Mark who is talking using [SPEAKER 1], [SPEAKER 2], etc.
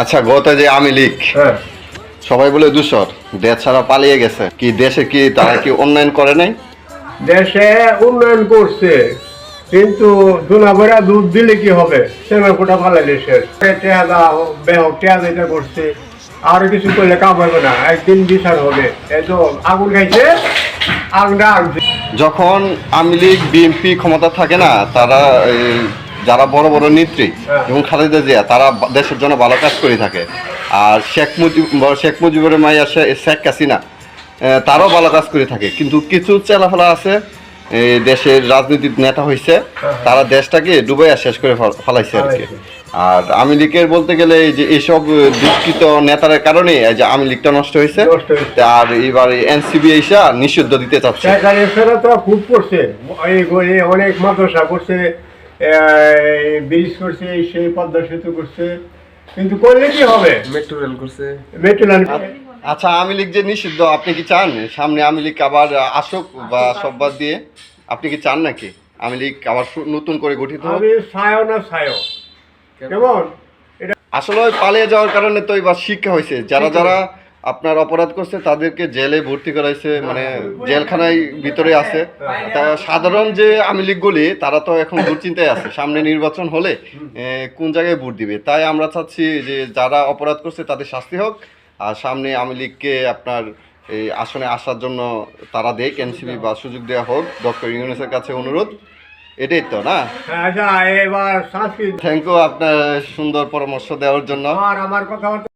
[SPEAKER 1] আচ্ছা, গত যে আওয়ামী লীগ
[SPEAKER 2] হ্যাঁ,
[SPEAKER 1] সবাই বলে দূষর, দেশ ছাড়া পালিয়ে গেছে, কি দেশে কি তারা কি উন্নয়ন করে নাই?
[SPEAKER 2] দেশে উন্নয়ন করছে কিন্তু দুনাভরা দুধ দিলে কি হবে, সেনা কোটা ফালাইলে শেষ। টেয়া দাও বেহক টেয়া যেটা করছে আর কিছু করলে কাম হবে না, একদিন বিচার হবে। এই তো আগুন খাইছে, আগুনটা আনছে।
[SPEAKER 1] যখন আওয়ামী লীগ বিএনপি ক্ষমতা থাকে না, তারা যারা বড় বড় নেত্রী
[SPEAKER 2] হ্যাঁ।
[SPEAKER 1] এবং খালেদা জিয়া, তারা দেশের জন্য ভালো কাজ করে থাকে। আর শেখ মুজিবের মাইয়া শেখ হাসিনা, তারাও ভালো কাজ করে থাকে। কিন্তু কিছু চেলাফেলা আছে, এই দেশের রাজনীতির নেতা হয়েছে, তারা দেশটাকে ডুবাইয়া শেষ করে ফেলাইছে আর কি। আর আওয়ামী লীগের বলতে গেলে এই যে এইসব দুষ্কৃত নেতার কারণে এই যে আওয়ামী লীগটা নষ্ট হয়েছে।
[SPEAKER 2] নষ্ট হয়েছে।
[SPEAKER 1] আর এবার এনসিবি এসে নিষিদ্ধ দিতে চাচ্ছে।
[SPEAKER 2] সেখানে তো খুব করছে, অনেক মাদ্রাসা করছে, ব্রিজ করছে, সেই পদ্মা সেতু করছে, কিন্তু করলে কি হবে?
[SPEAKER 3] মেট্রো রেল করছে।
[SPEAKER 2] Metro line.
[SPEAKER 1] আচ্ছা, আওয়ামী লীগ যে নিষিদ্ধ, আপনি কি চান সামনে আওয়ামী লীগ আবার আসুক বা সব বাদ দিয়ে? আপনি কি চান নাকি আওয়ামী লীগ আবার নতুন করে গঠিত হোক?
[SPEAKER 2] আমি ছায়ও না ছায়ও, কেমন?
[SPEAKER 1] আসলে ওই পালিয়ে যাওয়ার কারণে তো এবার শিক্ষা হয়েছে, যারা যারা আপনার অপরাধ করছে তাদেরকে জেলে ভর্তি করাইছে, মানে জেলখানায় ভিতরে আছে। তা সাধারণ যে আওয়ামী লীগগুলি, তারা তো এখন দুশ্চিন্তায় আছে, সামনে নির্বাচন হলে কোন জায়গায় ভোট দিবে। তাই আমরা চাচ্ছি যে যারা অপরাধ করছে তাদের শাস্তি হোক, আর সামনে আওয়ামী লীগকে আপনার এই আসনে আসার জন্য তারা দেখ এনসিপি বা সুযোগ দেওয়া হোক, ডক্টর ইউনূসের কাছে অনুরোধ। এটাই তো না?
[SPEAKER 2] আচ্ছা, এবার সংস্কৃত
[SPEAKER 1] থ্যাংক ইউ আপনার সুন্দর পরামর্শ দেওয়ার জন্য।
[SPEAKER 2] আর আমার কথা